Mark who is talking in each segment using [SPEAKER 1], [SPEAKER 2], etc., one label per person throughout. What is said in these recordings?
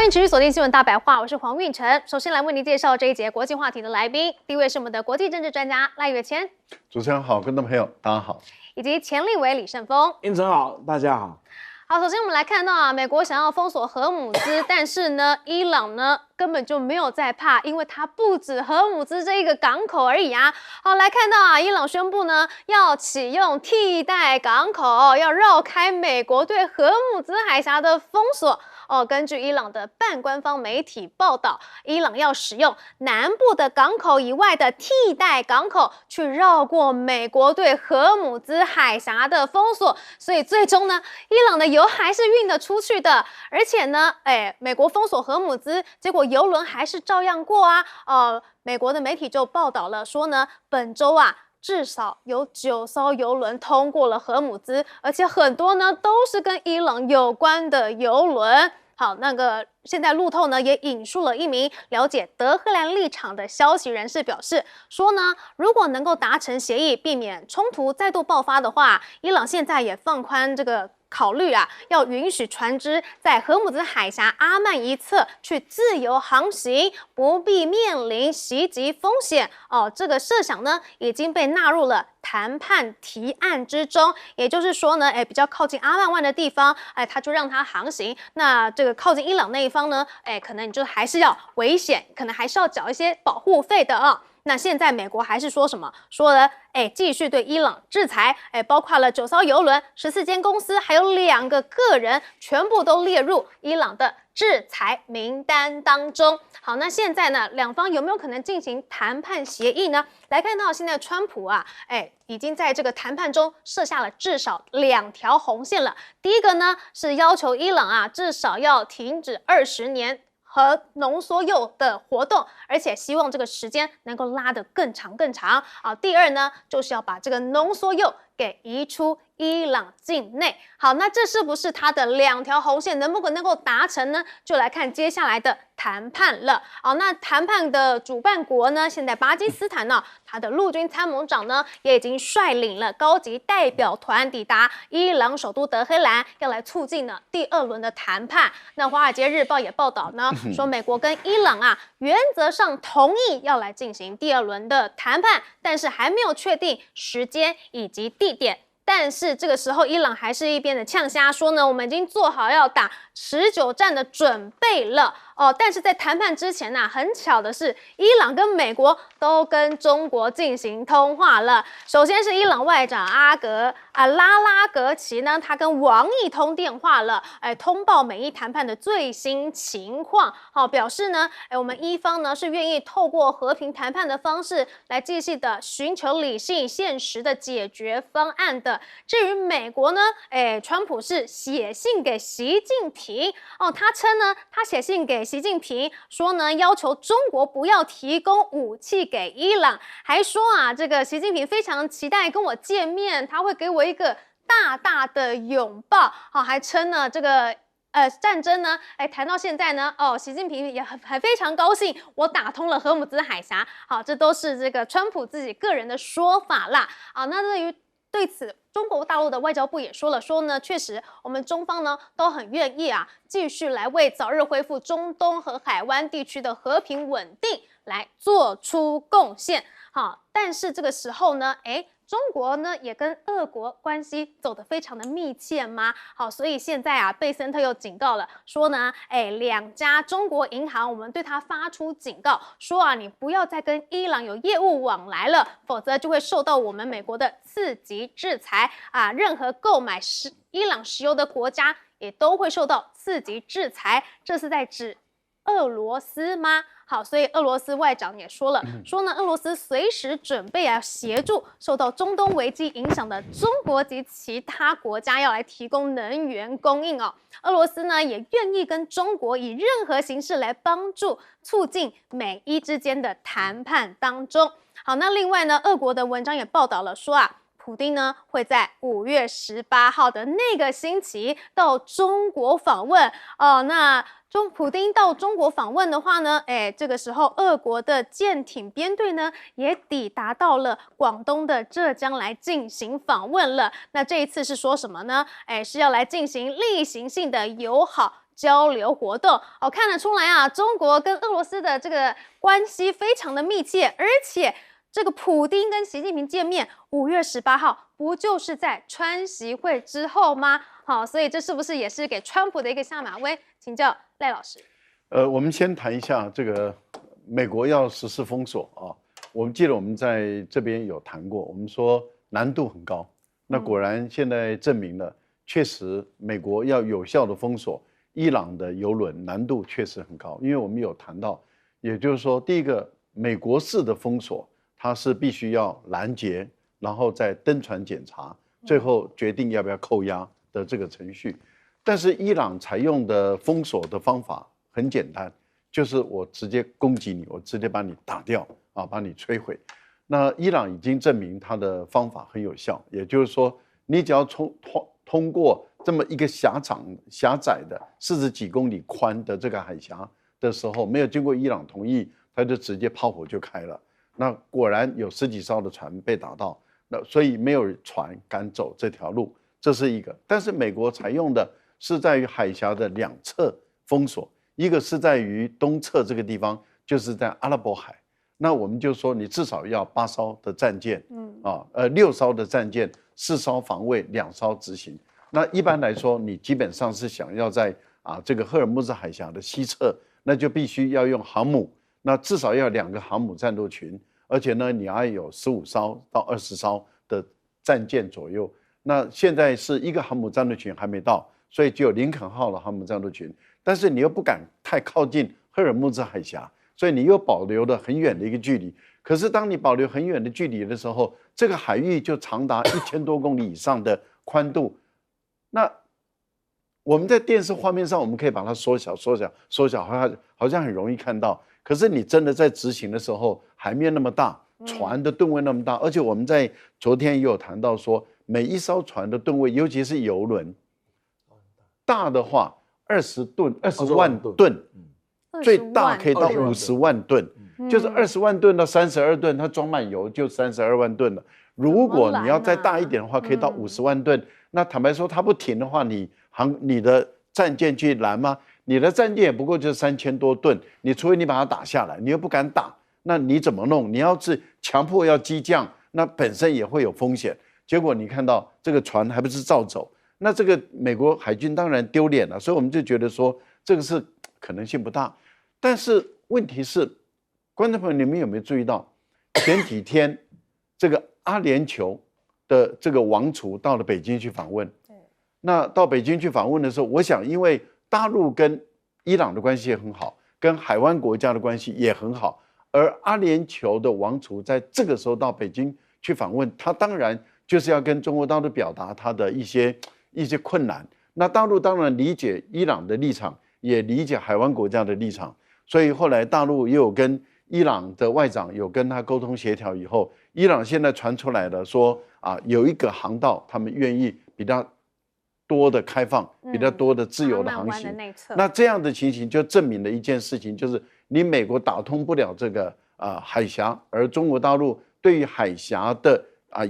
[SPEAKER 1] 欢迎持续锁定新闻大白话，我是黄韵晨。首先来为您介绍这一节国际话题的来宾，第一位是我们的国际政治专家赖岳谦。
[SPEAKER 2] 主持人好，观众朋友大家好。
[SPEAKER 1] 以及前立委李胜峰。
[SPEAKER 3] 韵晨好，大家好。
[SPEAKER 1] 好，首先我们来看到啊，美国想要封锁荷姆兹，但是呢，伊朗呢根本就没有在怕，因为它不止荷姆兹这一个港口而已啊。好，来看到啊，伊朗宣布呢要启用替代港口，要绕开美国对荷姆兹海峡的封锁。根据伊朗的半官方媒体报道，伊朗要使用南部的港口以外的替代港口去绕过美国对荷姆兹海峡的封锁，所以最终呢，伊朗的油还是运得出去的。而且呢，美国封锁荷姆兹，结果油轮还是照样过啊。美国的媒体就报道了说呢，本周啊，至少有9艘油轮通过了荷姆兹，而且很多呢都是跟伊朗有关的油轮。好，现在路透呢也引述了一名了解德黑兰立场的消息人士表示说呢，如果能够达成协议，避免冲突再度爆发的话，伊朗现在也放宽这个考虑啊，要允许船只在荷姆兹海峡阿曼一侧去自由航行，不必面临袭击风险。这个设想呢已经被纳入了谈判提案之中，也就是说呢，比较靠近阿曼湾的地方，他就让它航行。那这个靠近伊朗那一方呢，可能你就还是要危险，可能还是要缴一些保护费的啊。那现在美国还是说什么？说了，继续对伊朗制裁，包括了9艘油轮、14间公司，还有2个个人，全部都列入伊朗的制裁名单当中。好，那现在呢，两方有没有可能进行谈判协议呢？来看到现在川普啊，已经在这个谈判中设下了至少2条红线了。第一个呢，是要求伊朗啊，至少要停止20年。和浓缩铀的活动，而且希望这个时间能够拉得更长更长啊。第二呢，就是要把这个浓缩铀给移出伊朗境内。好，那这是不是它的2条红线能不能够达成呢？就来看接下来的谈判了。好，那谈判的主办国呢，现在巴基斯坦呢，他的陆军参谋长呢，也已经率领了高级代表团抵达伊朗首都德黑兰，要来促进呢第2轮的谈判。那《华尔街日报》也报道呢，说美国跟伊朗啊，原则上同意要来进行第2轮的谈判，但是还没有确定时间以及地点。但是这个时候，伊朗还是一边的呛瞎说呢，我们已经做好要打持久战的准备了。但是在谈判之前呢，很巧的是，伊朗跟美国都跟中国进行通话了。首先是伊朗外长拉拉格齐呢，他跟王毅通电话了，通报美伊谈判的最新情况。好，表示呢，我们伊方呢是愿意透过和平谈判的方式来继续的寻求理性现实的解决方案的。至于美国呢，川普是写信给习近平他称呢，他写信给习近平说呢，要求中国不要提供武器给伊朗，还说啊，这个习近平非常期待跟我见面，他会给我一个大大的拥抱。还称呢这个战争呢，谈到现在呢，习近平也还非常高兴，我打通了荷姆兹海峡。好，这都是这个川普自己个人的说法啦。那对此，中国大陆的外交部也说呢，确实我们中方呢都很愿意啊，继续来为早日恢复中东和海湾地区的和平稳定来做出贡献。好，但是这个时候呢，中国呢也跟俄国关系走得非常的密切吗？好，所以现在啊，贝森特又警告了，说呢，2家中国银行，我们对他发出警告，说啊，你不要再跟伊朗有业务往来了，否则就会受到我们美国的刺激制裁啊！任何购买伊朗石油的国家也都会受到刺激制裁。这是在指俄罗斯吗？好，所以俄罗斯外长也说了，说呢，俄罗斯随时准备协助受到中东危机影响的中国及其他国家，要来提供能源供应哦。俄罗斯呢也愿意跟中国以任何形式来帮助促进美伊之间的谈判当中。好，那另外呢，俄国的文章也报道了说啊，普丁呢会在5月18号的那个星期到中国访问那普丁到中国访问的话呢，这个时候俄国的舰艇编队呢也抵达到了广东的浙江来进行访问了。那这一次是说什么呢？是要来进行例行性的友好交流活动。看得出来啊，中国跟俄罗斯的这个关系非常的密切，而且这个普丁跟习近平见面，5月18号不就是在川习会之后吗？好，所以这是不是也是给川普的一个下马威？请教赖老师。
[SPEAKER 2] 我们先谈一下这个美国要实施封锁啊。我们记得我们在这边有谈过，我们说难度很高。那果然现在证明了，确实美国要有效的封锁伊朗的油轮，难度确实很高。因为我们有谈到，也就是说，第一个，美国式的封锁，它是必须要拦截，然后再登船检查，最后决定要不要扣押的这个程序。但是伊朗采用的封锁的方法很简单，就是我直接攻击你，我直接把你打掉啊，把你摧毁。那伊朗已经证明它的方法很有效，也就是说，你只要通过这么一个狭窄的40几公里宽的这个海峡的时候，没有经过伊朗同意，它就直接炮火就开了。那果然有10几艘的船被打到，那所以没有船敢走这条路，这是一个。但是美国采用的是在于海峡的2侧封锁，一个是在于东侧这个地方，就是在阿拉伯海。那我们就说，你至少要8艘的战舰，6艘的战舰，4艘防卫，2艘执行。那一般来说，你基本上是想要在这个赫尔木兹海峡的西侧，那就必须要用航母，那至少要2个航母战斗群，而且呢，你要有15艘到20艘的战舰左右。那现在是1个航母战斗群还没到，所以只有林肯号的航母战斗群，但是你又不敢太靠近赫尔木兹海峡。所以你又保留了很远的一个距离，可是当你保留很远的距离的时候，这个海域就长达1000多公里以上的宽度。那我们在电视画面上，我们可以把它缩小，好像很容易看到。可是你真的在执行的时候，海面那么大，船的吨位那么大，而且我们在昨天也有谈到说，每一艘船的吨位，尤其是油轮，大的话20万吨。最大可以到50万吨，就是20万吨到32吨，它装满油就32万吨了。如果你要再大一点的话，可以到50万吨。那坦白说，它不停的话，你的战舰去拦吗？你的战舰也不过就是3000多吨，你除非你把它打下来，你又不敢打，那你怎么弄？你要是强迫要激降，那本身也会有风险。结果你看到这个船还不是照走，那这个美国海军当然丢脸了。所以我们就觉得说，这个是可能性不大。但是问题是，观众朋友，你们有没有注意到，前几天这个阿联酋的这个王储到了北京去访问？那到北京去访问的时候，我想因为大陆跟伊朗的关系也很好，跟海湾国家的关系也很好，而阿联酋的王储在这个时候到北京去访问，他当然就是要跟中国大陆表达他的一些困难。那大陆当然理解伊朗的立场，也理解海湾国家的立场。所以后来大陆也有跟伊朗的外长有跟他沟通协调以后，伊朗现在传出来了说有一个航道，他们愿意比较多的开放，比较多的自由的航行。那这样的情形就证明了一件事情，就是你美国打通不了这个海峡，而中国大陆对于海峡的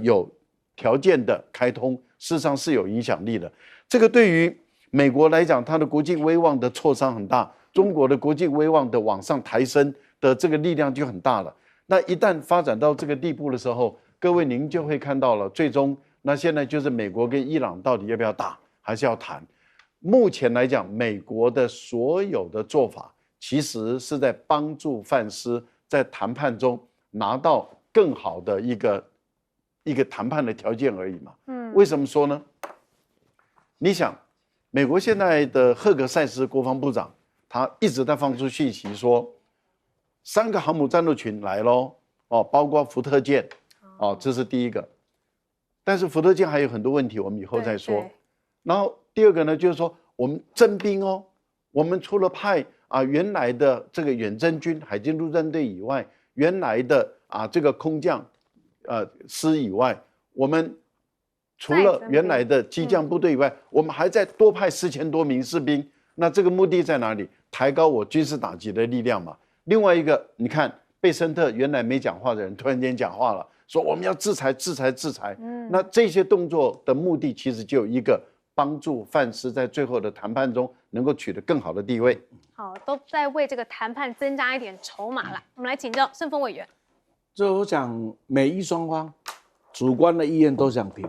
[SPEAKER 2] 有条件的开通，事实上是有影响力的。这个对于美国来讲，它的国际威望的挫伤很大。中国的国际威望的往上抬升的这个力量就很大了。那一旦发展到这个地步的时候，各位您就会看到了，最终那现在就是美国跟伊朗到底要不要打，还是要谈。目前来讲，美国的所有的做法其实是在帮助范斯在谈判中拿到更好的一个谈判的条件而已嘛。为什么说呢？你想，美国现在的赫格塞斯国防部长，他一直在放出讯息说，3个航母战斗群来咯，包括福特舰，这是第一个。但是福特舰还有很多问题，我们以后再说。然后第二个呢，就是说我们征兵哦，我们除了派原来的这个远征军海军陆战队以外，原来的这个空降师以外，我们除了原来的机降部队以外，我们还在多派4000多名士兵。那这个目的在哪里？抬高我军事打击的力量嘛。另外一个，你看贝森特原来没讲话的人突然间讲话了，说我们要制裁。那这些动作的目的其实就有一个，帮助范斯在最后的谈判中能够取得更好的地位。
[SPEAKER 1] 好，都在为这个谈判增加一点筹码了。我们来请教盛峰委员。
[SPEAKER 3] 就我想，美伊双方主观的意愿都想停，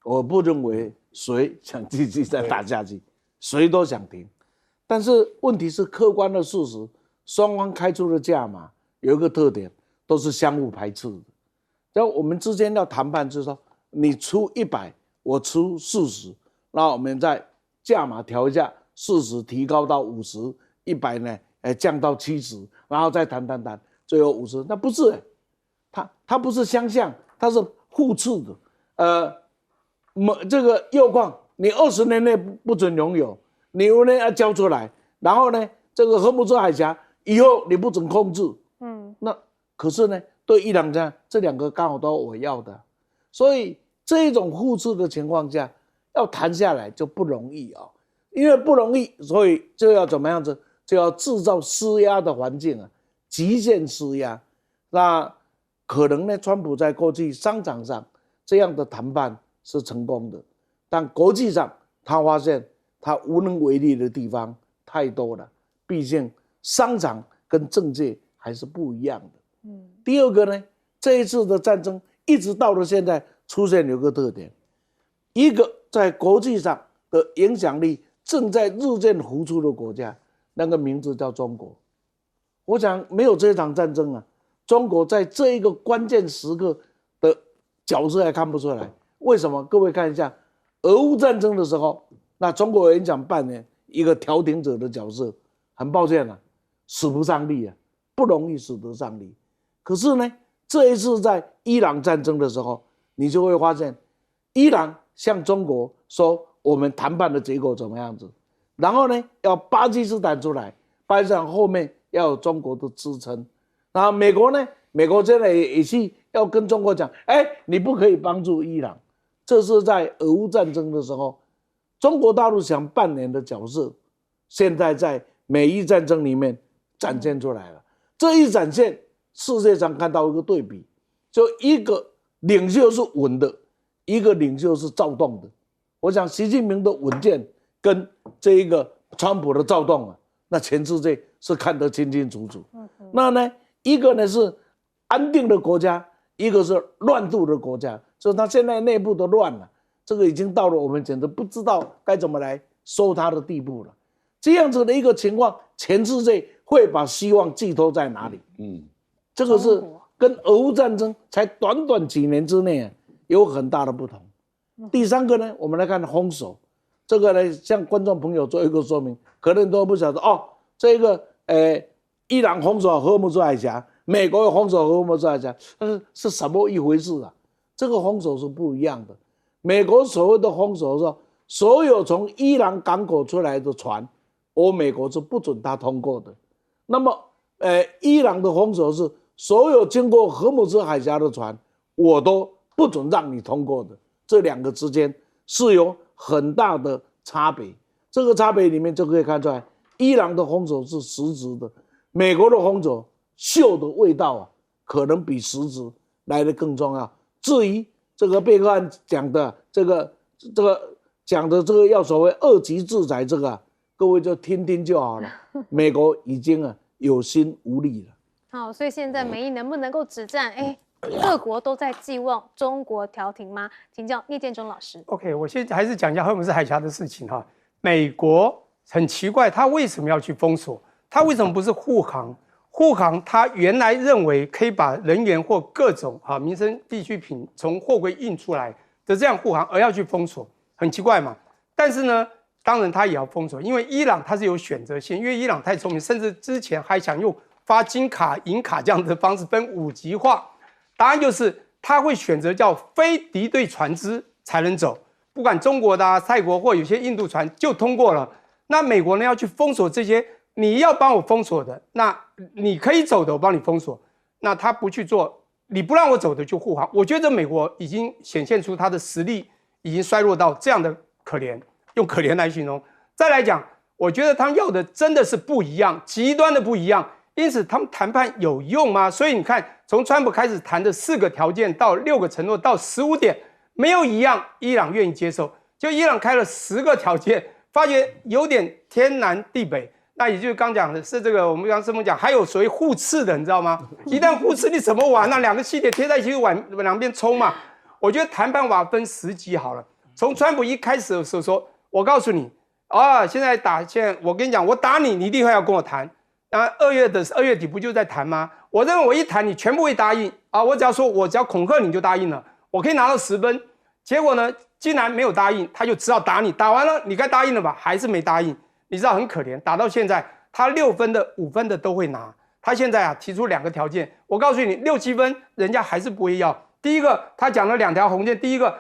[SPEAKER 3] 我不认为谁想继续再打下去，谁都想停。但是问题是客观的事实，双方开出的价码有一个特点，都是相互排斥的。然后我们之间要谈判，就是说你出100，我出40，那我们再价码调一下，40提高到50，100呢，降到70，然后再谈，最后50。那不是，它不是相向，它是互斥的。这个铀矿你20年内不准拥有，你5年要交出来，然后呢，这个荷姆斯海峡以后你不准控制。那可是呢，对伊朗这2个刚好都我要的，所以这种互斥的情况下，要谈下来就不容易啊。因为不容易，所以就要怎么样子，就要制造施压的环境啊，极限施压。那可能呢，川普在过去商场上这样的谈判是成功的，但国际上他发现他无能为力的地方太多了，毕竟商场跟政界还是不一样的。第二个呢，这一次的战争一直到了现在出现有个特点，一个在国际上的影响力正在日渐浮出的国家，那个名字叫中国。我想没有这场战争啊，中国在这一个关键时刻的角色还看不出来。为什么？各位看一下，俄乌战争的时候，那中国人想扮演一个调停者的角色，很抱歉啊，使不上力啊，不容易使得上力。可是呢，这一次在伊朗战争的时候，你就会发现，伊朗向中国说我们谈判的结果怎么样子，然后呢，要巴基斯坦出来，巴基斯坦后面要有中国的支撑。然后美国呢，美国现在也是要跟中国讲，你不可以帮助伊朗。这是在俄乌战争的时候，中国大陆想扮演的角色，现在在美伊战争里面展现出来了。这一展现，世界上看到一个对比，就一个领袖是稳的，一个领袖是躁动的。我想习近平的稳健跟这一个川普的躁动啊，那全世界是看得清清楚楚。那呢，一个呢是安定的国家，一个是乱度的国家，所以他现在内部都乱了，这个已经到了我们简直不知道该怎么来收他的地步了。这样子的一个情况，全世界会把希望寄托在哪里？这个是跟俄乌战争才短短几年之内有很大的不同。第三个呢，我们来看轰手，这个呢向观众朋友做一个说明，可能都不晓得哦，这个伊朗封锁荷姆斯海峡，美国封锁荷姆斯海峡，是什么一回事啊？这个封锁是不一样的。美国所谓的封锁是所有从伊朗港口出来的船，美国是不准它通过的。那么伊朗的封锁是所有经过荷姆斯海峡的船，我都不准让你通过的。这2个之间是有很大的差别，这个差别里面就可以看出来，伊朗的封锁是实质的，美国的封锁秀的味道啊，可能比实质来得更重要。至于这个贝克汉讲的这个要所谓2级制裁，这个各位就听听就好了。美国已经有心无力了。
[SPEAKER 1] 好，所以现在美伊能不能够止战？各国都在寄望中国调停吗？请教聂建中老师。
[SPEAKER 4] OK， 我先还是讲一下荷姆斯海峡的事情哈。美国很奇怪，他为什么要去封锁？他为什么不是护航？护航他原来认为可以把人员或各种民生必需品从货柜运出来的这样护航，而要去封锁，很奇怪嘛。但是呢，当然他也要封锁，因为伊朗它是有选择性，因为伊朗太聪明，甚至之前还想用发金卡、银卡这样的方式分5级化。答案就是他会选择叫非敌对船只才能走，不管中国的泰国或有些印度船就通过了。那美国呢要去封锁这些，你要帮我封锁的，那你可以走的我帮你封锁，那他不去做，你不让我走的就护航。我觉得美国已经显现出他的实力已经衰弱到这样的可怜，用可怜来形容。再来讲，我觉得他们要的真的是不一样，极端的不一样。因此他们谈判有用吗？所以你看，从川普开始谈的4个条件到6个承诺到15点，没有一样伊朗愿意接受。就伊朗开了10个条件，发觉有点天南地北。那也就是刚讲的是这个，我们刚师傅讲，还有所谓互斥的，你知道吗？一旦互斥，你怎么玩？那2个系列贴在一起往两边冲嘛。我觉得谈判法分10级好了。从川普一开始的时候说，我告诉你啊，现在我跟你讲，我打你，你一定会要跟我谈。那2月底不就在谈吗？我认为我一谈，你全部会答应啊。我只要恐吓你就答应了，我可以拿到10分。结果呢，竟然没有答应，他就只好打你。打完了，你该答应了吧？还是没答应。你知道很可怜，打到现在，他6分的、5分的都会拿。他现在提出2个条件，我告诉你，6、7分人家还是不会要。第一个，他讲了2条红线。第一个，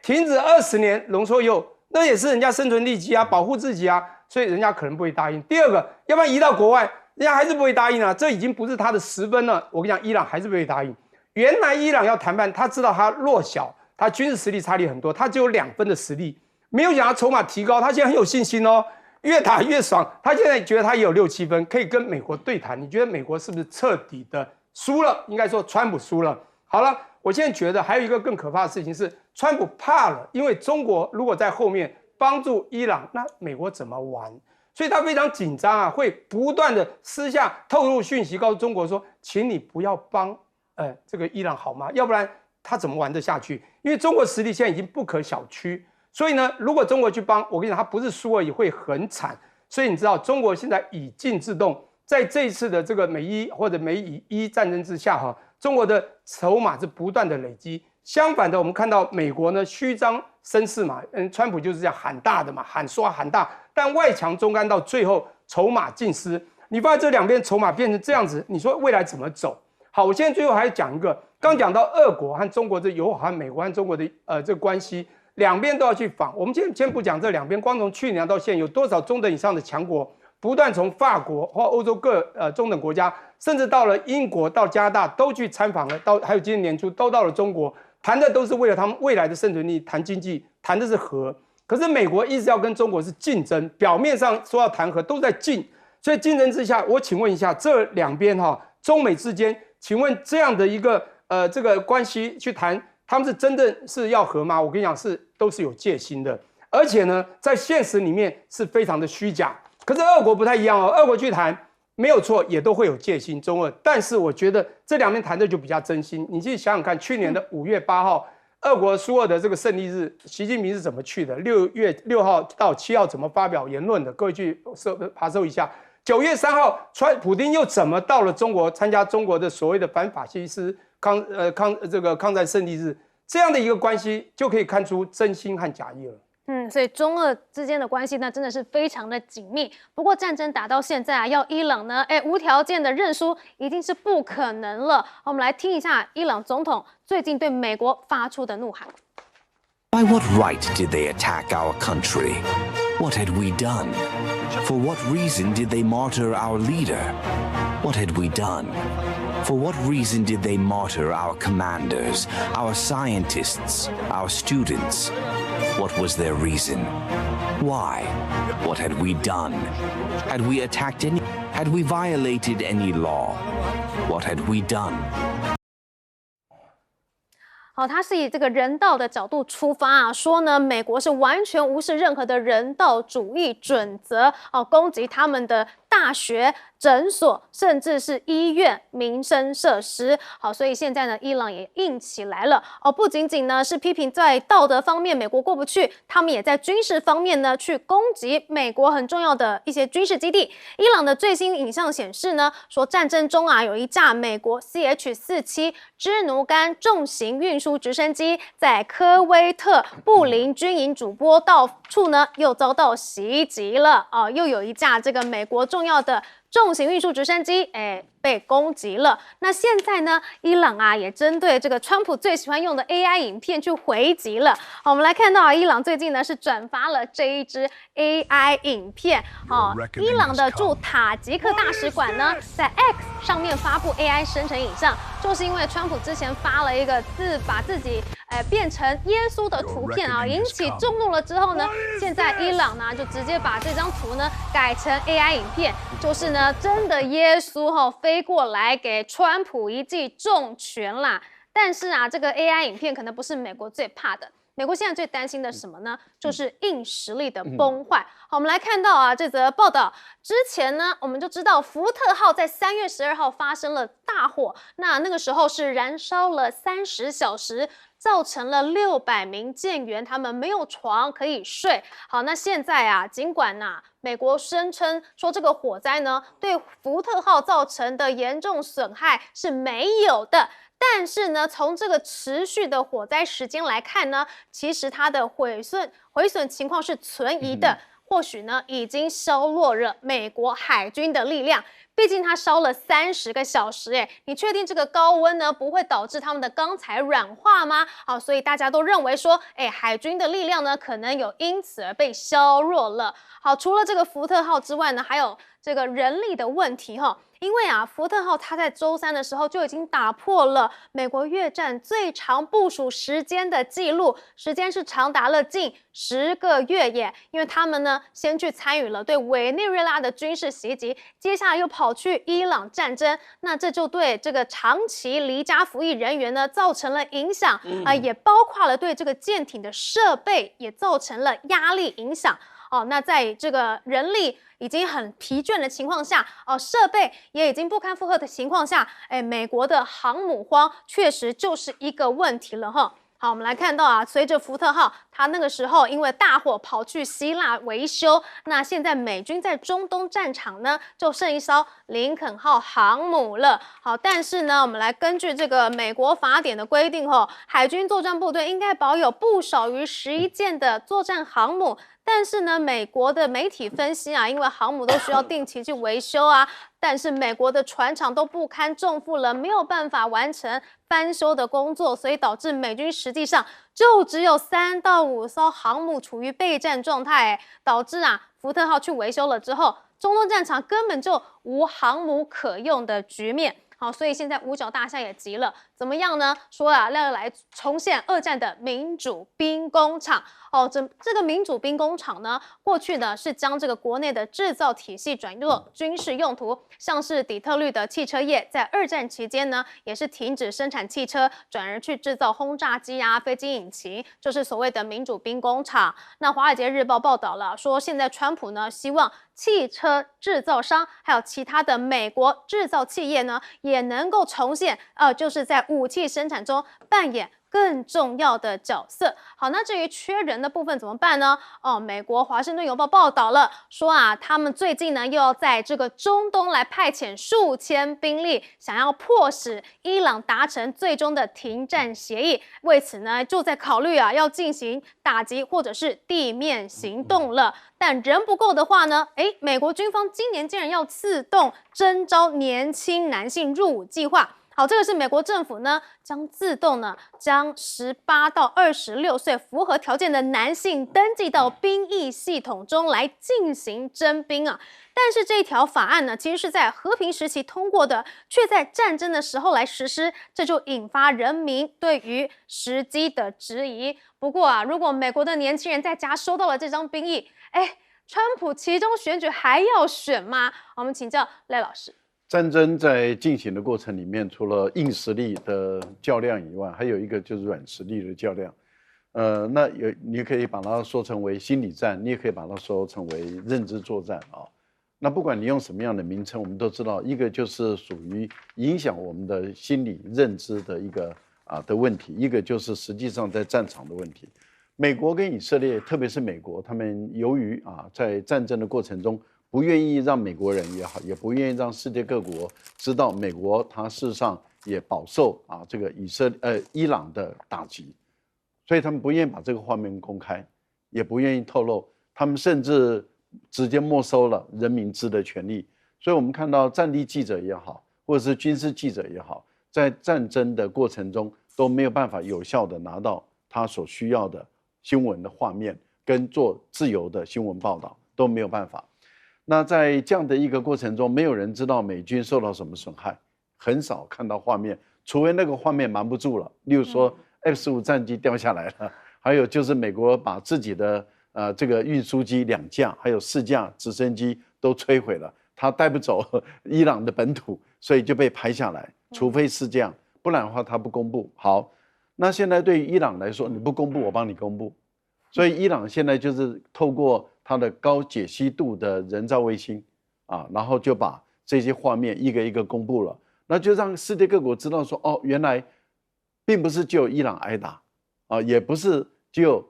[SPEAKER 4] 停止20年浓缩铀，那也是人家生存利基啊，保护自己啊，所以人家可能不会答应。第二个，要不然移到国外，人家还是不会答应啊。这已经不是他的10分了。我跟你讲，伊朗还是不会答应。原来伊朗要谈判，他知道他弱小，他军事实力差距很多，他只有2分的实力，没有想他筹码提高，他现在很有信心哦。越打越爽，他现在觉得他也有6、7分，可以跟美国对谈。你觉得美国是不是彻底的输了？应该说川普输了。好了，我现在觉得还有一个更可怕的事情是，川普怕了，因为中国如果在后面帮助伊朗，那美国怎么玩？所以他非常紧张啊，会不断的私下透露讯息，告诉中国说，请你不要帮这个伊朗好吗？要不然他怎么玩得下去？因为中国实力现在已经不可小觑。所以呢，如果中国去帮，我跟你讲，他不是输而已，会很惨。所以你知道，中国现在以静制动，在这一次的这个美伊或者美以伊战争之下，中国的筹码是不断的累积。相反的，我们看到美国呢虚张声势嘛，川普就是这样喊大的嘛，喊大，但外强中干，到最后筹码尽失。你发现这2边筹码变成这样子，你说未来怎么走？好，我现在最后还讲一个，刚讲到俄国和中国的友好，和美国和中国的这个关系。2边都要去仿。我们先不讲这2边，光从去年到现在，有多少中等以上的强国不断从法国或欧洲各中等国家，甚至到了英国、到加拿大都去参访了，还有今年年初都到了中国，谈的都是为了他们未来的生存力，谈经济，谈的是和。可是美国一直要跟中国是竞争，表面上说要谈和，都在竞。所以竞争之下，我请问一下，这2边中美之间，请问这样的一个这个关系去谈？他们是真正是要和吗？我跟你讲，都是有戒心的，而且呢，在现实里面是非常的虚假。可是俄国不太一样哦，俄国去谈没有错，也都会有戒心，中俄。但是我觉得这2边谈的就比较真心。你去想想看，去年的5月8号，俄国苏俄的这个胜利日，习近平是怎么去的？6月6号到7号怎么发表言论的？各位去爬搜一下。9月3号，普丁又怎么到了中国参加中国的所谓的反法西斯抗战胜利日，这样的一个关系就可以看出真心和假意了。
[SPEAKER 1] 所以中俄之间的关系呢，真的是非常的紧密。不过战争打到现在啊，要伊朗呢，无条件的认输，一定是不可能了。我们来听一下伊朗总统最近对美国发出的怒喊。
[SPEAKER 5] By what right did they attack our country? What had we done? For what reason did they martyr our leader? What had we done? For what reason did they martyr our commanders, our scientists, our students? What was their reason? Why? What had we done? Had we attacked any? Had we violated any law? What had we done?
[SPEAKER 1] 好，他是以这个人道的角度出发啊，说呢，美国是完全无视任何的人道主义准则，攻击他们的大学、诊所，甚至是医院、民生设施。好，所以现在呢，伊朗也硬起来了不仅仅呢是批评在道德方面美国过不去，他们也在军事方面呢去攻击美国很重要的一些军事基地。伊朗的最新影像显示呢，说战争中啊有一架美国 CH-47支奴干重型运输直升机在科威特布林军营主播道处呢又遭到袭击了又有一架这个美国重要的重型运输直升机被攻击了。那现在呢，伊朗啊也针对这个川普最喜欢用的 AI 影片去回击了。好，我们来看到伊朗最近呢是转发了这一支 AI 影片。伊朗的驻塔吉克大使馆呢在 X 上面发布 AI 生成影像，就是因为川普之前发了一个把自己变成耶稣的图片啊，引起众怒了之后呢，现在伊朗呢就直接把这张图呢改成 AI 影片，就是呢真的耶稣飞过来给川普一记重拳啦。但是啊，这个 AI 影片可能不是美国最怕的。美国现在最担心的什么呢？就是硬实力的崩坏。好，我们来看到啊，这则报道之前呢，我们就知道福特号在3月12号发生了大火，那个时候是燃烧了30小时。造成了600名舰员他们没有床可以睡。好，那现在啊，尽管美国声称说这个火灾呢对福特号造成的严重损害是没有的，但是呢，从这个持续的火灾时间来看呢，其实它的毁损情况是存疑的。或许呢，已经削弱了美国海军的力量。毕竟它烧了30个小时，你确定这个高温呢不会导致他们的钢材软化吗？好，所以大家都认为说，海军的力量呢可能有因此而被削弱了。好，除了这个福特号之外呢，还有这个人力的问题哈。因为福特号它在周3的时候就已经打破了美国越战最长部署时间的记录，时间是长达了近10个月耶。因为他们呢先去参与了对委内瑞拉的军事袭击，接下来又跑去伊朗战争，那这就对这个长期离家服役人员呢造成了影响，也包括了对这个舰艇的设备也造成了压力影响。那在这个人力已经很疲倦的情况下，设备也已经不堪负荷的情况下，美国的航母荒确实就是一个问题了哈。好，我们来看到啊，随着福特号，它那个时候因为大火跑去希腊维修，那现在美军在中东战场呢，就剩一艘林肯号航母了。好，但是呢，我们来根据这个美国法典的规定海军作战部队应该保有不少于11件的作战航母。但是呢，美国的媒体分析啊，因为航母都需要定期去维修啊，但是美国的船厂都不堪重负了，没有办法完成翻修的工作，所以导致美军实际上就只有3到5艘航母处于备战状态，导致福特号去维修了之后，中东战场根本就无航母可用的局面。好，所以现在五角大厦也急了，怎么样呢？说要来重现2战的民主兵工厂。这个民主兵工厂呢，过去呢是将这个国内的制造体系转入军事用途，像是底特律的汽车业，在2战期间呢，也是停止生产汽车，转而去制造轰炸机飞机引擎，就是所谓的民主兵工厂。那《华尔街日报》报道了，说现在川普呢希望汽车制造商还有其他的美国制造企业呢，也能够重现就是在武器生产中扮演更重要的角色。好，那至于缺人的部分怎么办呢？美国《华盛顿邮报》报道了，说他们最近呢又要在这个中东来派遣数千兵力，想要迫使伊朗达成最终的停战协议。为此呢，就在考虑要进行打击或者是地面行动了。但人不够的话呢，美国军方今年竟然要自动征召年轻男性入伍计划。好，这个是美国政府呢将自动呢将18到26岁符合条件的男性登记到兵役系统中来进行征兵啊。但是这条法案呢，其实是在和平时期通过的，却在战争的时候来实施，这就引发人民对于时机的质疑。不过如果美国的年轻人在家收到了这张兵役，川普期中选举还要选吗？我们请教赖老师。
[SPEAKER 2] 战争在进行的过程里面，除了硬实力的较量以外，还有一个就是软实力的较量。那你可以把它说成为心理战，你也可以把它说成为认知作战啊。那不管你用什么样的名称，我们都知道，一个就是属于影响我们的心理认知的一个的问题，一个就是实际上在战场的问题。美国跟以色列，特别是美国，他们由于在战争的过程中，不愿意让美国人也好，也不愿意让世界各国知道美国它事实上也饱受这个伊朗的打击，所以他们不愿意把这个画面公开，也不愿意透露，他们甚至直接没收了人民知的权利。所以我们看到战地记者也好，或者是军事记者也好，在战争的过程中都没有办法有效的拿到他所需要的新闻的画面，跟做自由的新闻报道都没有办法。那在这样的一个过程中，没有人知道美军受到什么损害，很少看到画面，除非那个画面瞒不住了，例如说 F-15战机掉下来了，还有就是美国把自己的这个运输机2架，还有4架直升机都摧毁了，他带不走伊朗的本土，所以就被拍下来，除非是这样，不然的话他不公布。好，那现在对于伊朗来说，你不公布，我帮你公布。所以伊朗现在就是透过它的高解析度的人造卫星啊，然后就把这些画面一个一个公布了，那就让世界各国知道说，哦，原来并不是只有伊朗挨打啊，也不是只有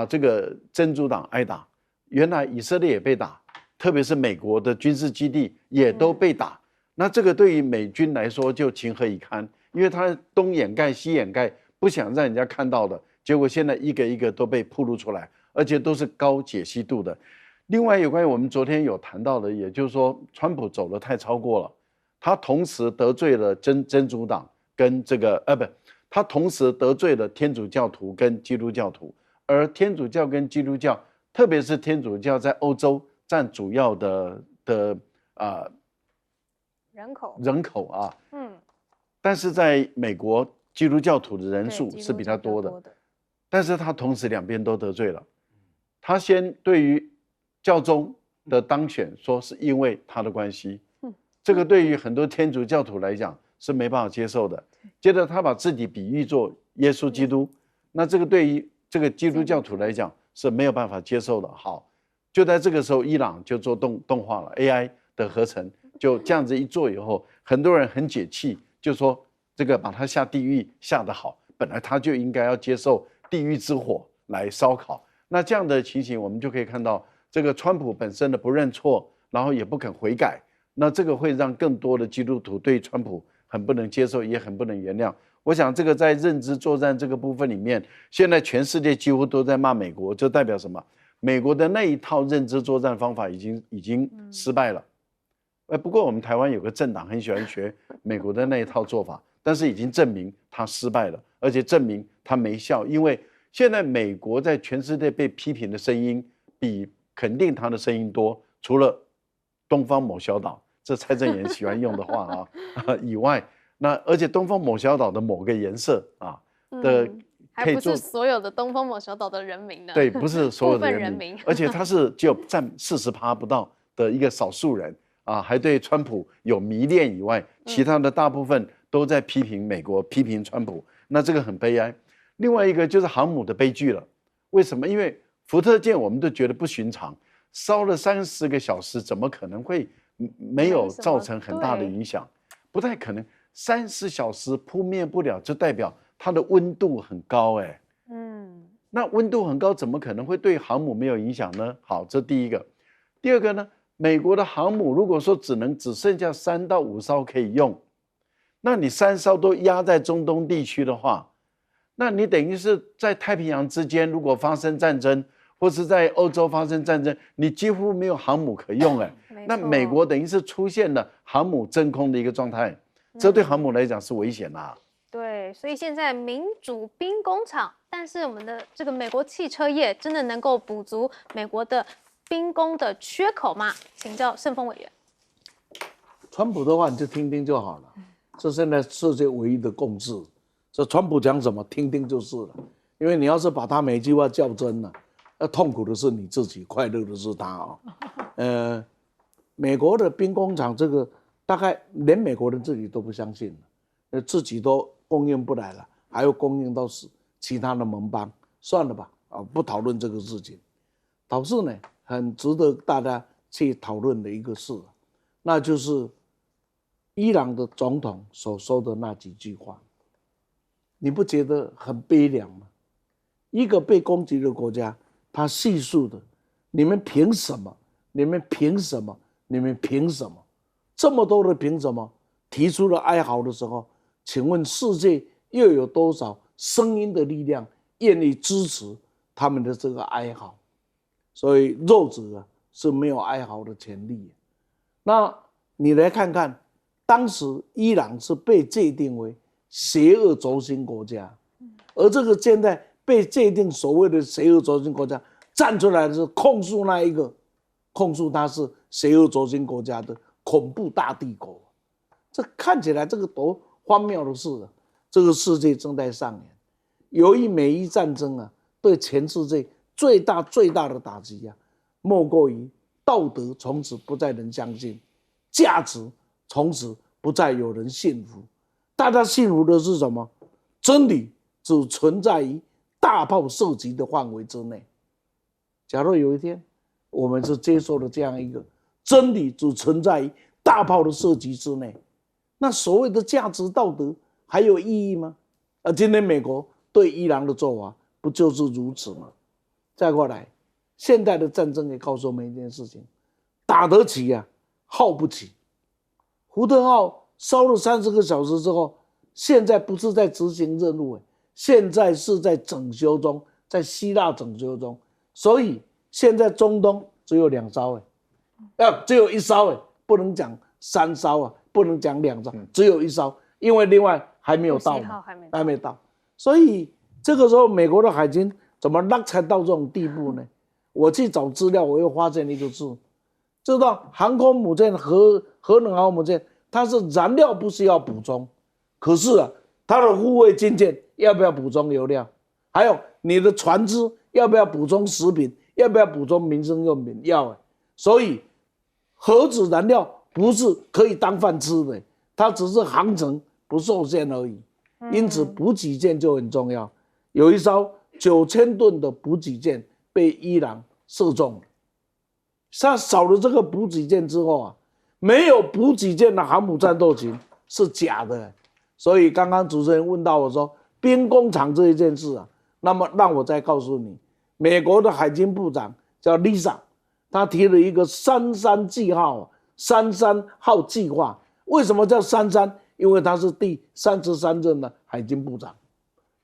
[SPEAKER 2] 这个真主党挨打，原来以色列也被打，特别是美国的军事基地也都被打。那这个对于美军来说就情何以堪，因为他东掩盖西掩盖，不想让人家看到的，结果现在一个一个都被暴露出来，而且都是高解析度的。另外有关于我们昨天有谈到的，也就是说川普走得太超过了，他同时得罪了真主党跟这个他同时得罪了天主教徒跟基督教徒，而天主教跟基督教，特别是天主教在欧洲占主要的人口啊，但是在美国基督教徒的人数是比较多的，但是他同时两边都得罪了。他先对于教宗的当选说是因为他的关系，这个对于很多天主教徒来讲是没办法接受的。接着他把自己比喻作耶稣基督，那这个对于这个基督教徒来讲是没有办法接受的。好，就在这个时候，伊朗就做动画了 ，AI 的合成，就这样子一做以后，很多人很解气，就说这个把他下地狱下得好，本来他就应该要接受地狱之火来烧烤。那这样的情形，我们就可以看到，这个川普本身的不认错，然后也不肯悔改，那这个会让更多的基督徒对川普很不能接受，也很不能原谅。我想这个在认知作战这个部分里面，现在全世界几乎都在骂美国，这代表什么？美国的那一套认知作战方法已经失败了。不过我们台湾有个政党很喜欢学美国的那一套做法，但是已经证明它失败了，而且证明它没效，因为现在美国在全世界被批评的声音比肯定他的声音多，除了东方某小岛，这蔡正元喜欢用的话以外，那而且东方某小岛的某个颜色的，
[SPEAKER 1] 还不是所有的东方某小岛的人民呢？
[SPEAKER 2] 对，不是所有的人民，而且他是只有占40%不到的一个少数人还对川普有迷恋以外，其他的大部分都在批评美国，批评川普，那这个很悲哀。另外一个就是航母的悲剧了，为什么？因为福特舰我们都觉得不寻常，烧了30个小时，怎么可能会没有造成很大的影响？不太可能，30小时扑灭不了，就代表它的温度很高那温度很高，怎么可能会对航母没有影响呢？好，这第一个。第二个呢，美国的航母如果说只剩下3到5艘可以用，那你3艘都压在中东地区的话，那你等于是在太平洋之间，如果发生战争，或是在欧洲发生战争，你几乎没有航母可用那美国等于是出现了航母真空的一个状态，这对航母来讲是危险
[SPEAKER 1] 对，所以现在民主兵工厂，但是我们的这个美国汽车业真的能够补足美国的兵工的缺口吗？请教盛峰委员。
[SPEAKER 3] 川普的话你就听听就好了，这现在世界唯一的共识。这川普讲什么，听听就是了。因为你要是把他每句话较真了，痛苦的是你自己，快乐的是他美国的兵工厂这个大概连美国人自己都不相信了，自己都供应不来了，还要供应到其他的盟邦，算了吧，不讨论这个事情。倒是呢，很值得大家去讨论的一个事，那就是伊朗的总统所说的那几句话，你不觉得很悲凉吗？一个被攻击的国家，他叙述的，你们凭什么？你们凭什么？你们凭什么？这么多的凭什么？提出了哀嚎的时候，请问世界又有多少声音的力量愿意支持他们的这个哀嚎？所以弱者是没有哀嚎的权利。那你来看看，当时伊朗是被界定为邪恶轴心国家，而这个现在被界定所谓的邪恶轴心国家站出来的是控诉那一个，控诉他是邪恶轴心国家的恐怖大帝国。这看起来这个多荒谬的事这个世界正在上演。由于美伊战争对全世界最大的打击莫过于道德从此不再能相信，价值从此不再有人信服。大家信服的是什么？真理只存在于大炮射击的范围之内。假如有一天我们是接受了这样一个真理只存在于大炮的射击之内，那所谓的价值道德还有意义吗？而今天美国对伊朗的做法不就是如此吗？再过来，现代的战争也告诉我们一件事情：打得起啊，耗不起。福特号烧了30个小时之后，现在不是在执行任务，现在是在整修中，在希腊整修中。所以现在中东只有2艘，只有1艘，不能讲3艘啊，不能讲2艘，只有1艘，因为另外还没有到嘛，还没到。所以这个时候美国的海军怎么落才到这种地步呢？我去找资料，我又发现一个字，知道航空母舰、核能航空母舰，它是燃料不需要补充，可是啊，它的护卫军舰要不要补充油料？还有你的船只要不要补充食品？要不要补充民生用品？要。所以核子燃料不是可以当饭吃的，它只是航程不受限而已。因此补给舰就很重要。有一艘9000吨的补给舰被伊朗射中了，它少了这个补给舰之后啊，没有补给舰的航母战斗群是假的。所以刚刚主持人问到我说兵工厂这一件事啊，那么让我再告诉你，美国的海军部长叫 Lisa， 他提了一个33计划，33号计划。为什么叫33？因为他是第33任的海军部长。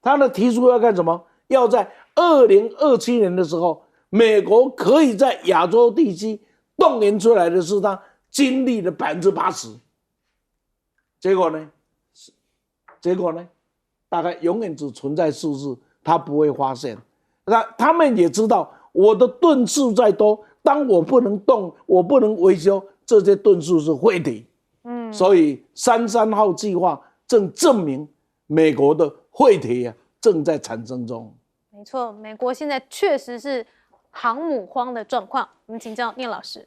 [SPEAKER 3] 他的提出要干什么？要在2027年的时候，美国可以在亚洲地区动员出来的是他军力的80%。结果呢？大概永远只存在数字，他不会发现。那他们也知道我的吨数再多，当我不能动，我不能维修，这些吨数是废铁。所以33号计划正证明美国的废铁啊正在产生中。
[SPEAKER 1] 没错，美国现在确实是航母荒的状况。我们请教聂老师。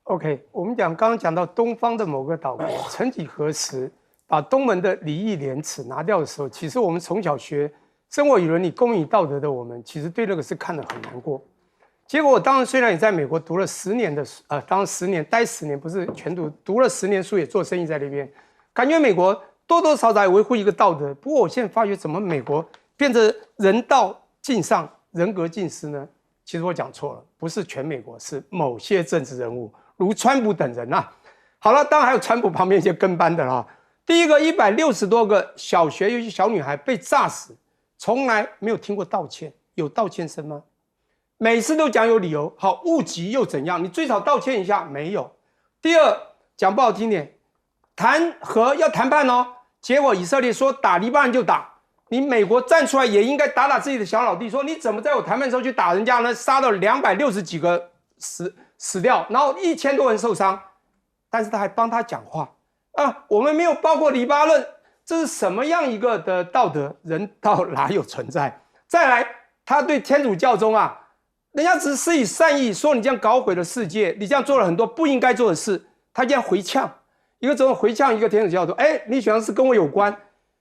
[SPEAKER 4] OK， 我们刚刚讲到东方的某个岛国，曾几何时把东门的礼义廉耻拿掉的时候，其实我们从小学生活与伦理、公民与道德的我们，其实对那个是看得很难过。结果我当然虽然也在美国读了10年的当然10年待10年不是全读了10年书，也做生意在那边，感觉美国多多少少也维护一个道德。不过我现在发觉，怎么美国变成人道尽上、人格尽失呢？其实我讲错了，不是全美国，是某些政治人物，如川普等人啊。好了，当然还有川普旁边一些跟班的啦。第一个160多个小学，尤其小女孩被炸死，从来没有听过道歉，有道歉声吗？每次都讲有理由，好，误击又怎样？你最少道歉一下，没有。第二，讲不好听点，谈和要谈判哦，结果以色列说打黎巴嫩就打，你美国站出来也应该打打自己的小老弟，说你怎么在我谈判的时候去打人家呢？杀到260几个死掉，然后1000多人受伤，但是他还帮他讲话啊，我们没有包括黎巴嫩，这是什么样一个的道德？人道哪有存在？再来，他对天主教中啊。人家只是施以善意，说你这样搞毁了世界，你这样做了很多不应该做的事，他这样回呛，一个总统回呛一个天主教徒，你选的是跟我有关，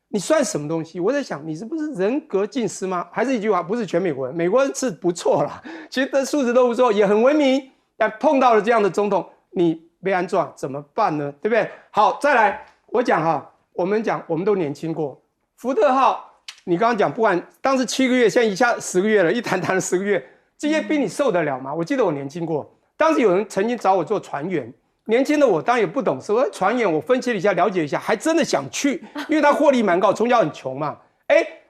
[SPEAKER 4] 你算什么东西？我在想，你是不是人格尽失吗？还是一句话，不是全美国人，美国人是不错啦，其实的素质都不错，也很文明，但碰到了这样的总统，你被安撞怎么办呢？对不对？好，再来，我讲我们都年轻过，福特号，你刚刚讲，不管当时7个月，现在一下10个月了，一谈了10个月。这些兵你受得了吗？我记得我年轻过，当时有人曾经找我做船员，年轻的我当然也不懂事，我船员我分析了一下，了解一下，还真的想去，因为他获利蛮高，从小很穷嘛。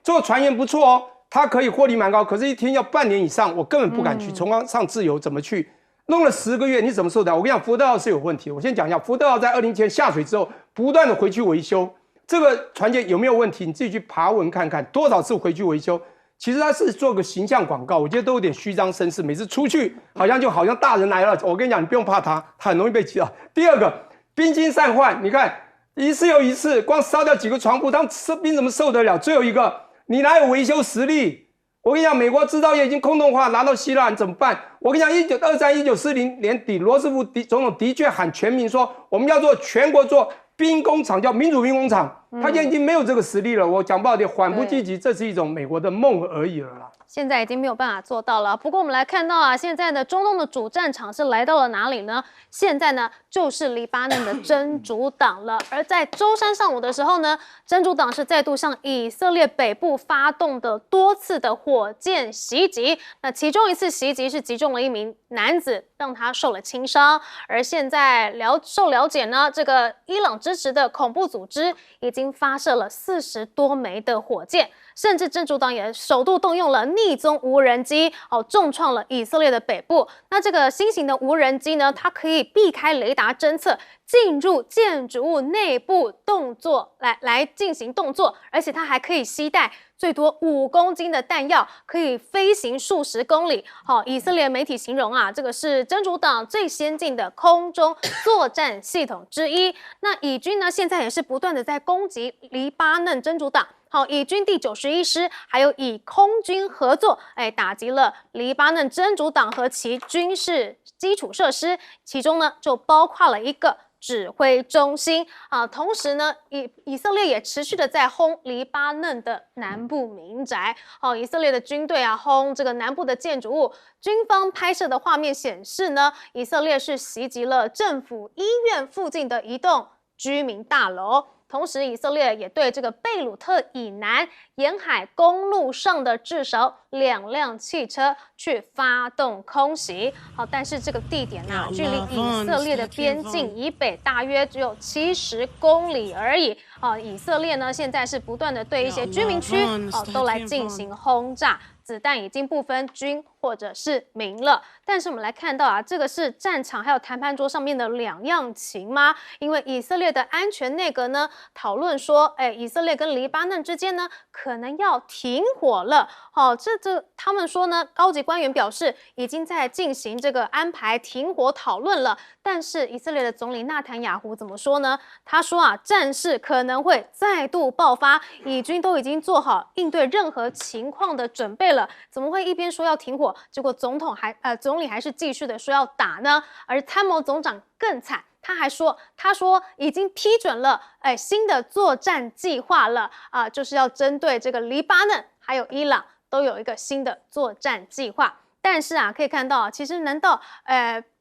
[SPEAKER 4] 做船员不错哦，他可以获利蛮高，可是一天要半年以上，我根本不敢去，从刚上自由怎么去？弄了10个月，你怎么受得了？我跟你讲，福特号是有问题的。我先讲一下，福特号在20前下水之后，不断的回去维修，这个船舰有没有问题？你自己去爬文看看，多少次回去维修。其实他是做个形象广告，我觉得都有点虚张声势。每次出去好像大人来了，我跟你讲，你不用怕他很容易被击倒。第二个，兵精善换，你看一次又一次，光烧掉几个床铺，他们兵怎么受得了？最后一个，你哪有维修实力？我跟你讲，美国制造业已经空洞化，拿到希腊你怎么办？我跟你讲，1923、1940年底，罗斯福总统的确喊全民说，我们要做全国做兵工厂，叫民主兵工厂。他现在已经没有这个实力了。我讲不好听，缓不积极，这是一种美国的梦而已了啦。
[SPEAKER 1] 现在已经没有办法做到了。不过我们来看到啊，现在的中东的主战场是来到了哪里呢？现在呢就是黎巴嫩的真主党了。而在周三上午的时候呢，真主党是再度向以色列北部发动的多次的火箭袭击。那其中一次袭击是击中了一名男子，让他受了轻伤。而现在受了解呢，这个伊朗支持的恐怖组织已经发射了40多枚的火箭。甚至真主党也首度动用了逆踪无人机，重创了以色列的北部。那这个新型的无人机呢，它可以避开雷达侦测，进入建筑物内部动作来进行动作，而且它还可以携带最多5公斤的弹药，可以飞行数十公里。以色列媒体形容啊，这个是真主党最先进的空中作战系统之一。那以军呢，现在也是不断的在攻击黎巴嫩真主党。以军第91师还有以空军合作，打击了黎巴嫩真主党和其军事基础设施，其中呢就包括了一个指挥中心啊。同时呢，以色列也持续的在轰黎巴嫩的南部民宅。以色列的军队啊轰这个南部的建筑物，军方拍摄的画面显示呢，以色列是袭击了政府医院附近的一栋居民大楼。同时，以色列也对这个贝鲁特以南沿海公路上的至少2辆汽车去发动空袭。但是这个地点啊，距离以色列的边境以北大约只有70公里而已。以色列呢，现在是不断的对一些居民区都来进行轰炸。子弹已经不分军或者是民了，但是我们来看到啊，这个是战场还有谈判桌上面的2样情吗？因为以色列的安全内阁呢讨论说，以色列跟黎巴嫩之间呢可能要停火了。他们说呢，高级官员表示已经在进行这个安排停火讨论了。但是以色列的总理纳坦雅胡怎么说呢？他说啊，战事可能会再度爆发，以军都已经做好应对任何情况的准备了，怎么会一边说要停火，结果总理还是继续的说要打呢？而参谋总长更惨，他说已经批准了新的作战计划了就是要针对这个黎巴嫩还有伊朗都有一个新的作战计划。但是啊，可以看到其实难道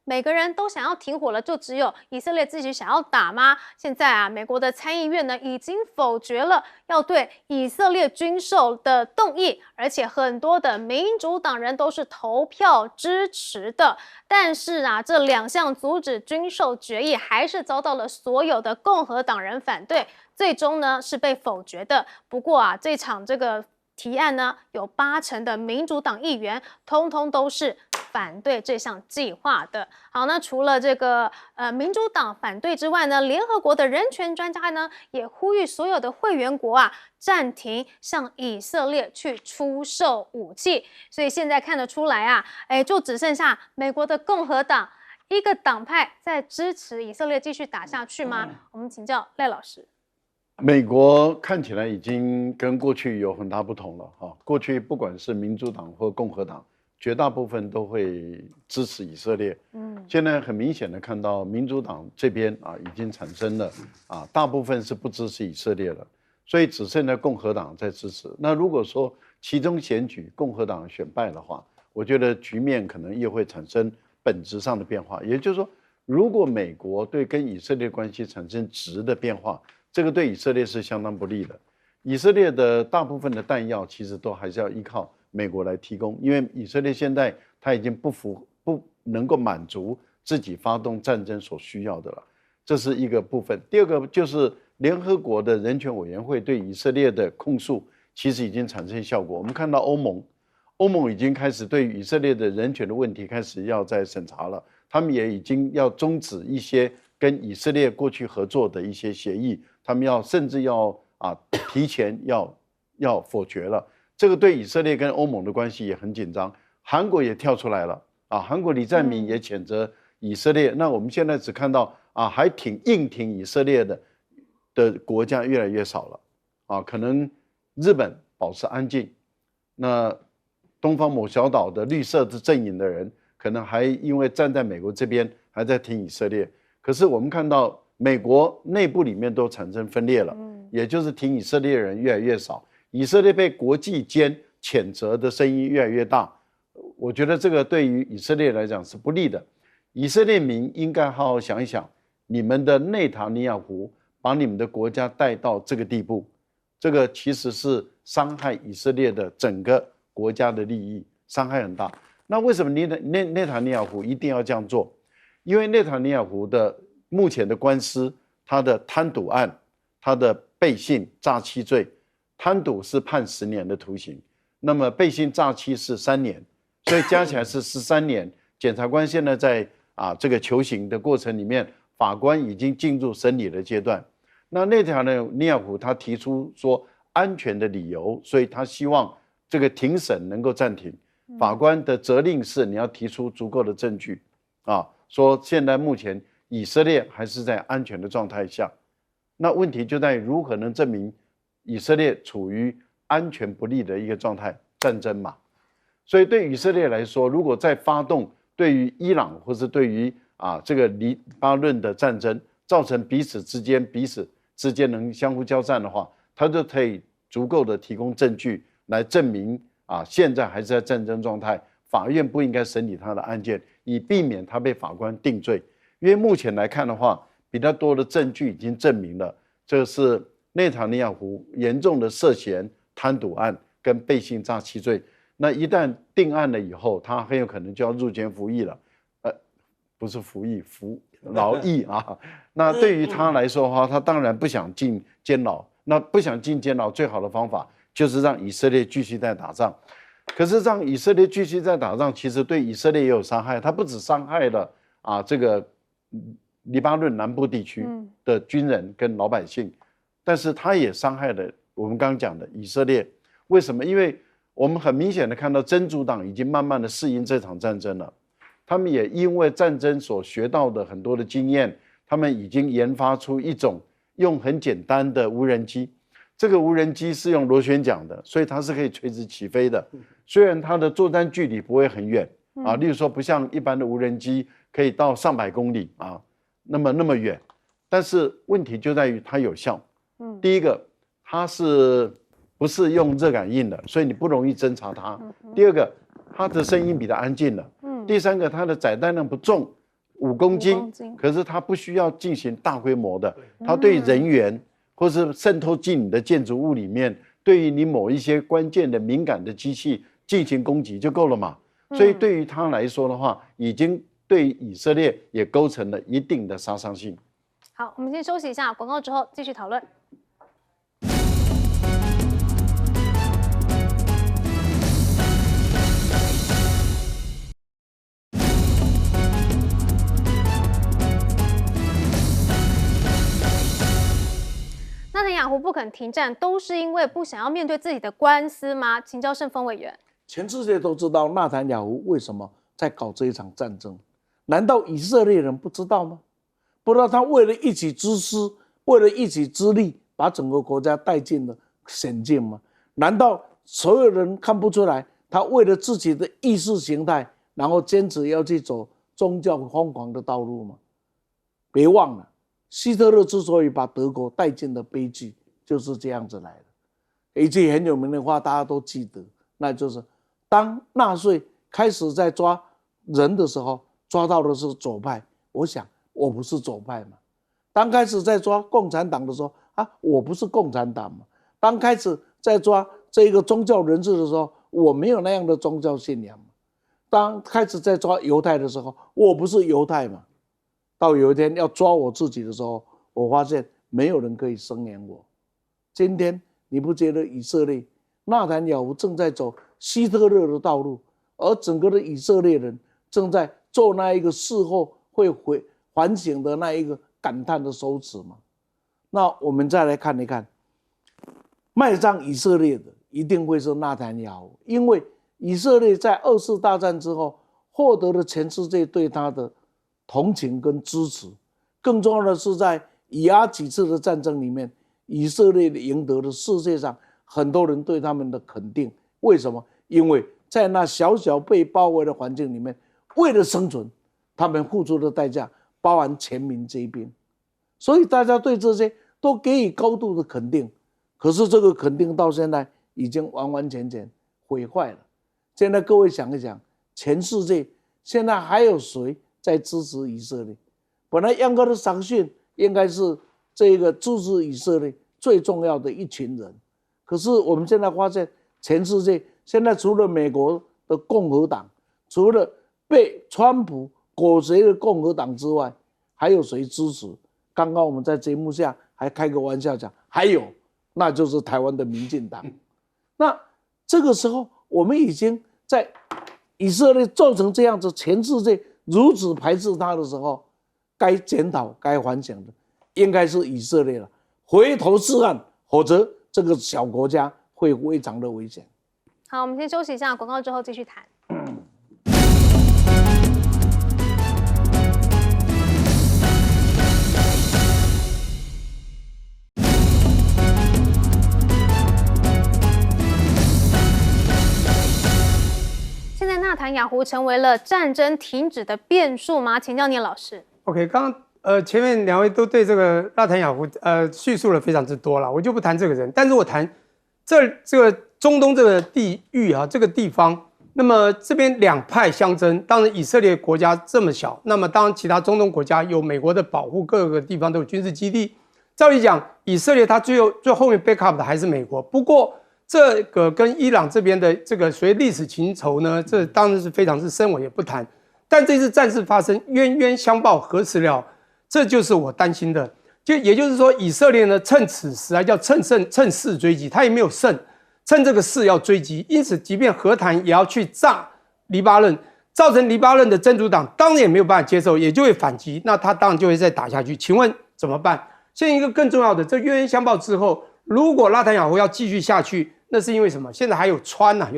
[SPEAKER 1] 每个人都想要停火了，就只有以色列自己想要打吗？现在啊，美国的参议院呢已经否决了要对以色列军售的动议，而且很多的民主党人都是投票支持的。但是啊，这2项阻止军售决议还是遭到了所有的共和党人反对，最终呢是被否决的。不过啊，这场这个提案呢，有80%的民主党议员通通都是反对这项计划的。好，那除了这个民主党反对之外呢，联合国的人权专家呢也呼吁所有的会员国啊暂停向以色列去出售武器。所以现在看得出来啊，就只剩下美国的共和党一个党派在支持以色列继续打下去吗？我们请教赖老师。
[SPEAKER 2] 美国看起来已经跟过去有很大不同了过去不管是民主党或共和党，绝大部分都会支持以色列。现在很明显的看到民主党这边已经产生了大部分是不支持以色列了，所以只剩下共和党在支持。那如果说其中选举共和党选败的话，我觉得局面可能又会产生本质上的变化。也就是说，如果美国对跟以色列关系产生质的变化，这个对以色列是相当不利的。以色列的大部分的弹药其实都还是要依靠美国来提供，因为以色列现在它已经不能够满足自己发动战争所需要的了，这是一个部分。第二个就是联合国的人权委员会对以色列的控诉其实已经产生效果。我们看到欧盟已经开始对以色列的人权的问题开始要在审查了，他们也已经要终止一些跟以色列过去合作的一些协议，他们甚至要提前要否决了。这个对以色列跟欧盟的关系也很紧张。韩国也跳出来了韩国李在明也谴责以色列。那我们现在只看到还硬挺以色列的国家越来越少了可能日本保持安静，那东方某小岛的绿色阵营的人可能还因为站在美国这边还在挺以色列。可是我们看到美国内部里面都产生分裂了，也就是挺以色列人越来越少，以色列被国际间谴责的声音越来越大。我觉得这个对于以色列来讲是不利的。以色列民应该好好想一想，你们的内塔尼亚胡把你们的国家带到这个地步，这个其实是伤害以色列的整个国家的利益，伤害很大。那为什么内塔尼亚胡一定要这样做？因为内塔尼亚胡的目前的官司，他的贪渎案，他的背信诈欺罪，贪渎是判10年的徒刑，那么背信诈欺是3年，所以加起来是13年。检察官现在在这个求刑的过程里面，法官已经进入审理的阶段。那内塔尼亚胡他提出说安全的理由，所以他希望这个庭审能够暂停。法官的责令是你要提出足够的证据，说现在目前以色列还是在安全的状态下。那问题就在于如何能证明以色列处于安全不利的一个状态，战争嘛。所以对以色列来说，如果再发动对于伊朗或是对于这个黎巴嫩的战争，造成彼此之间能相互交战的话，他就可以足够的提供证据来证明现在还是在战争状态，法院不应该审理他的案件，以避免他被法官定罪。因为目前来看的话，比较多的证据已经证明了，这是内塔尼亚胡严重的涉嫌贪渎案跟背信诈欺罪。那一旦定案了以后，他很有可能就要入监服役了，不是服役，服劳役那对于他来说的话，他当然不想进监牢。那不想进监牢，最好的方法就是让以色列继续在打仗。可是让以色列继续在打仗，其实对以色列也有伤害。他不只伤害了这个黎巴嫩南部地区的军人跟老百姓，但是他也伤害了我们刚刚讲的以色列。为什么？因为我们很明显的看到真主党已经慢慢的适应这场战争了，他们也因为战争所学到的很多的经验，他们已经研发出一种用很简单的无人机。这个无人机是用螺旋桨的，所以它是可以垂直起飞的。虽然它的作战距离不会很远例如说不像一般的无人机可以到上百公里那么远，但是问题就在于它有效。第一个，它是不是用热感应的，所以你不容易侦察它。第二个，它的声音比较安静了。第三个，它的载弹量不重，5公斤，可是它不需要进行大规模的，它对人员或是渗透进你的建筑物里面，对于你某一些关键的敏感的机器进行攻击就够了嘛。所以对于他来说的话，已经对以色列也构成了一定的杀伤性。
[SPEAKER 1] 好，我们先休息一下，广告之后继续讨论。纳坦雅胡不肯停战，都是因为不想要面对自己的官司吗？请教盛峰委员。
[SPEAKER 3] 全世界都知道纳坦雅胡为什么在搞这一场战争，难道以色列人不知道吗？不知道他为了一己之私，为了一己之利，把整个国家带进了险境吗？难道所有人看不出来，他为了自己的意识形态，然后坚持要去走宗教疯狂的道路吗？别忘了，希特勒之所以把德国带进了悲剧，就是这样子来的。一句很有名的话，大家都记得，那就是当纳粹开始在抓人的时候，抓到的是左派。我想我不是左派嘛。当开始在抓共产党的时候我不是共产党嘛。当开始在抓这个宗教人士的时候，我没有那样的宗教信仰嘛。当开始在抓犹太的时候，我不是犹太嘛。到有一天要抓我自己的时候，我发现没有人可以声援我。今天你不觉得以色列纳坦雅胡正在走希特勒的道路，而整个的以色列人正在做那一个事后会反省的那一个感叹的手指吗？那我们再来看一看，迈向以色列的一定会是纳坦雅胡，因为以色列在2次大战之后获得了全世界对他的同情跟支持，更重要的是在以阿几次的战争里面，以色列赢得了世界上很多人对他们的肯定。为什么？因为在那小小被包围的环境里面，为了生存，他们付出的代价包含全民皆兵。所以大家对这些都给予高度的肯定。可是这个肯定到现在已经完完全全毁坏了。现在各位想一想，全世界现在还有谁在支持以色列？本来杨哥的赏讯应该是这个支持以色列最重要的一群人，可是我们现在发现，全世界现在除了美国的共和党，除了被川普裹挟的共和党之外，还有谁支持？刚刚我们在节目下还开个玩笑讲，还有，那就是台湾的民进党。那这个时候，我们已经在以色列做成这样子，全世界如此排斥他的时候，该检讨、该反省的，应该是以色列了。回头是岸，否则这个小国家会非常的危险。
[SPEAKER 1] 好，我们先休息一下，广告之后继续谈。现在纳坦雅胡成为了战争停止的变数吗？请教聂老师。
[SPEAKER 4] OK， 刚刚前面两位都对这个纳坦雅胡叙述了非常之多了，我就不谈这个人，但是我谈这个中东这个地域啊，这个地方，那么这边两派相争，当然以色列国家这么小，那么当然其他中东国家有美国的保护，各个地方都有军事基地。照理讲，以色列它最后面 backup 的还是美国，不过这个跟伊朗这边的这个所谓历史情仇呢，这当然是非常之深，我也不谈。但这次战事发生，冤冤相报何时了？这就是我担心的。也就是说，以色列呢，趁此时还叫趁势追击，他也没有胜，趁这个势要追击。因此，即便和谈也要去炸黎巴嫩，造成黎巴嫩的真主党当然也没有办法接受，也就会反击。那他当然就会再打下去。请问怎么办？现在一个更重要的，这冤冤相报之后，如果纳坦雅胡要继续下去，那是因为什么？现在还有有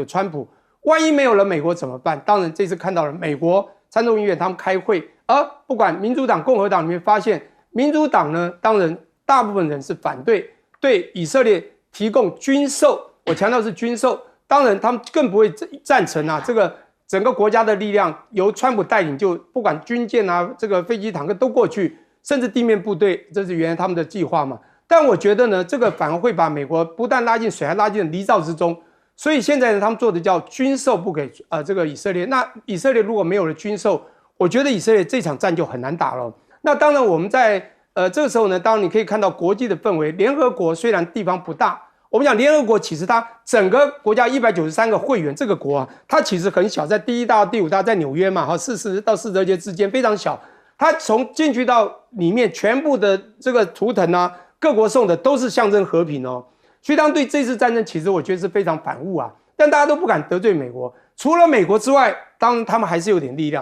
[SPEAKER 4] 川普，万一没有了美国怎么办？当然，这次看到了美国参众议院他们开会，而不管民主党、共和党里面发现，民主党呢，当然大部分人是反对对以色列提供军售，我强调是军售，当然他们更不会赞成啊，这个整个国家的力量由川普带领，就不管军舰啊，这个飞机、坦克都过去，甚至地面部队，这是原来他们的计划嘛。但我觉得呢，这个反而会把美国不但拉进水，还拉进泥沼之中。所以现在呢，他们做的叫军售不给这个以色列。那以色列如果没有了军售，我觉得以色列这场战就很难打了。那当然我们在这个时候呢，当然你可以看到国际的氛围。联合国虽然地方不大，我们讲联合国其实它整个国家193个会员，这个国啊，它其实很小，在第1大到第5大在纽约嘛，40到42届之间非常小。它从进去到里面，全部的这个图腾啊，各国送的都是象征和平哦。所以当然对这次战争，其实我觉得是非常反悟啊。但大家都不敢得罪美国，除了美国之外，当然他们还是有点力量。